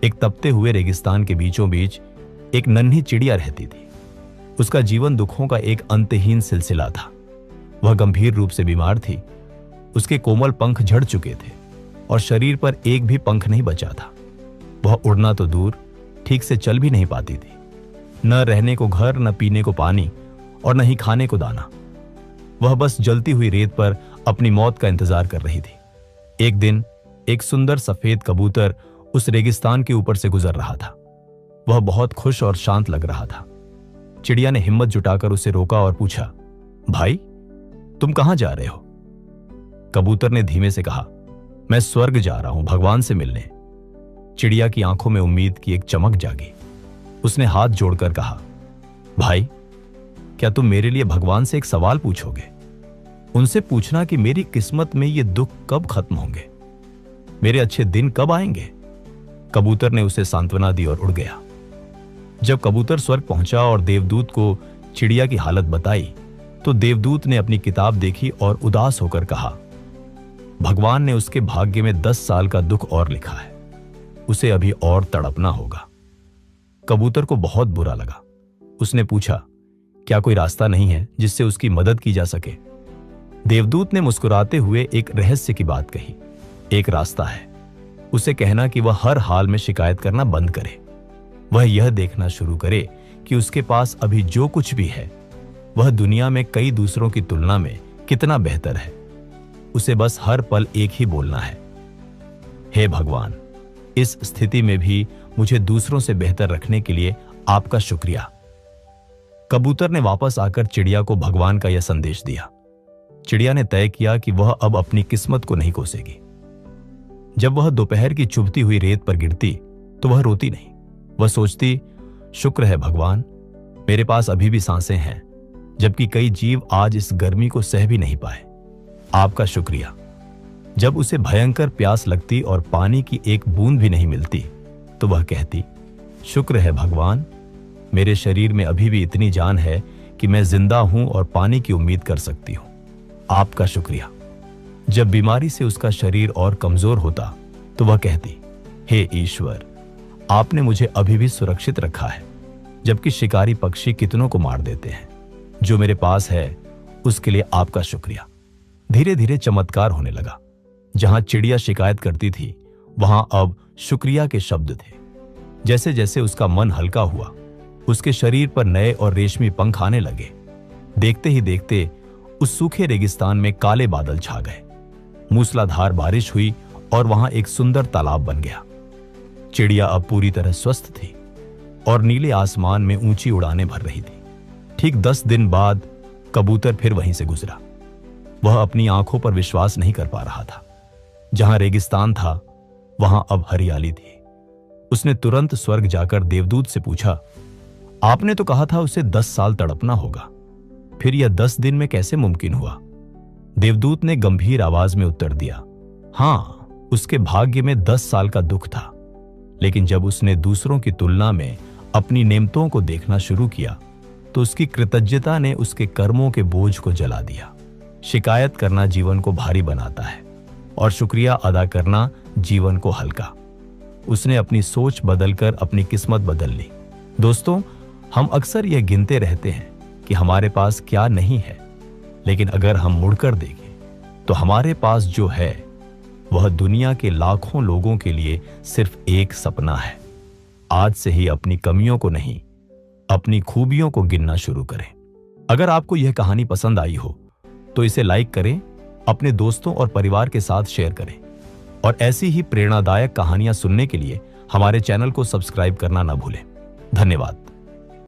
एक तपते हुए रेगिस्तान के बीचों बीच एक नन्ही चिड़िया रहती थी। उसका जीवन दुखों का एक अंतहीन सिलसिला था। वह गंभीर रूप से बीमार थी। उसके कोमल पंख झड़ चुके थे और शरीर पर एक भी पंख नहीं बचा था। वह उड़ना तो दूर, ठीक से चल भी नहीं पाती थी। न रहने को घर, न पीने को पानी और न ही खाने को दाना। वह बस जलती हुई रेत पर अपनी मौत का इंतजार कर रही थी। एक दिन एक सुंदर सफेद कबूतर उस रेगिस्तान के ऊपर से गुजर रहा था। वह बहुत खुश और शांत लग रहा था। चिड़िया ने हिम्मत जुटाकर उसे रोका और पूछा, भाई, तुम कहां जा रहे हो? कबूतर ने धीमे से कहा, मैं स्वर्ग जा रहा हूं, भगवान से मिलने। चिड़िया की आंखों में उम्मीद की एक चमक जागी। उसने हाथ जोड़कर कहा, भाई, क्या तुम मेरे लिए भगवान से एक सवाल पूछोगे? उनसे पूछना कि मेरी किस्मत में ये दुख कब खत्म होंगे, मेरे अच्छे दिन कब आएंगे। कबूतर ने उसे सांत्वना दी और उड़ गया। जब कबूतर स्वर्ग पहुंचा और देवदूत को चिड़िया की हालत बताई, तो देवदूत ने अपनी किताब देखी और उदास होकर कहा, भगवान ने उसके भाग्य में 10 साल का दुख और लिखा है, उसे अभी और तड़पना होगा। कबूतर को बहुत बुरा लगा। उसने पूछा, क्या कोई रास्ता नहीं है जिससे उसकी मदद की जा सके? देवदूत ने मुस्कुराते हुए एक रहस्य की बात कही, एक रास्ता है। उसे कहना कि वह हर हाल में शिकायत करना बंद करे। वह यह देखना शुरू करे कि उसके पास अभी जो कुछ भी है वह दुनिया में कई दूसरों की तुलना में कितना बेहतर है। उसे बस हर पल एक ही बोलना है, हे भगवान, इस स्थिति में भी मुझे दूसरों से बेहतर रखने के लिए आपका शुक्रिया। कबूतर ने वापस आकर चिड़िया को भगवान का यह संदेश दिया। चिड़िया ने तय किया कि वह अब अपनी किस्मत को नहीं कोसेगी। जब वह दोपहर की चुभती हुई रेत पर गिरती तो वह रोती नहीं। वह सोचती, शुक्र है भगवान, मेरे पास अभी भी सांसें हैं, जबकि कई जीव आज इस गर्मी को सह भी नहीं पाए। आपका शुक्रिया। जब उसे भयंकर प्यास लगती और पानी की एक बूंद भी नहीं मिलती तो वह कहती, शुक्र है भगवान, मेरे शरीर में अभी भी इतनी जान है कि मैं जिंदा हूं और पानी की उम्मीद कर सकती हूं। आपका शुक्रिया। जब बीमारी से उसका शरीर और कमजोर होता तो वह कहती, हे ईश्वर, आपने मुझे अभी भी सुरक्षित रखा है, जबकि शिकारी पक्षी कितनों को मार देते हैं। जो मेरे पास है उसके लिए आपका शुक्रिया। धीरे धीरे चमत्कार होने लगा। जहां चिड़िया शिकायत करती थी वहां अब शुक्रिया के शब्द थे। जैसे जैसे उसका मन हल्का हुआ, उसके शरीर पर नए और रेशमी पंख आने लगे। देखते ही देखते उस सूखे रेगिस्तान में काले बादल छा गए। मूसलाधार बारिश हुई और वहां एक सुंदर तालाब बन गया। चिड़िया अब पूरी तरह स्वस्थ थी और नीले आसमान में ऊंची उड़ानें भर रही थी। ठीक 10 दिन बाद कबूतर फिर वहीं से गुजरा। वह अपनी आंखों पर विश्वास नहीं कर पा रहा था। जहां रेगिस्तान था वहां अब हरियाली थी। उसने तुरंत स्वर्ग जाकर देवदूत से पूछा, आपने तो कहा था उसे 10 साल तड़पना होगा, फिर यह 10 दिन में कैसे मुमकिन हुआ? देवदूत ने गंभीर आवाज में उत्तर दिया, हां, उसके भाग्य में 10 साल का दुख था, लेकिन जब उसने दूसरों की तुलना में अपनी नेमतों को देखना शुरू किया तो उसकी कृतज्ञता ने उसके कर्मों के बोझ को जला दिया। शिकायत करना जीवन को भारी बनाता है और शुक्रिया अदा करना जीवन को हल्का। उसने अपनी सोच बदलकर अपनी किस्मत बदल ली। दोस्तों, हम अक्सर यह गिनते रहते हैं कि हमारे पास क्या नहीं है, लेकिन अगर हम मुड़कर देखें तो हमारे पास जो है वह दुनिया के लाखों लोगों के लिए सिर्फ एक सपना है। आज से ही अपनी कमियों को नहीं, अपनी खूबियों को गिनना शुरू करें। अगर आपको यह कहानी पसंद आई हो तो इसे लाइक करें, अपने दोस्तों और परिवार के साथ शेयर करें और ऐसी ही प्रेरणादायक कहानियां सुनने के लिए हमारे चैनल को सब्सक्राइब करना ना भूलें। धन्यवाद।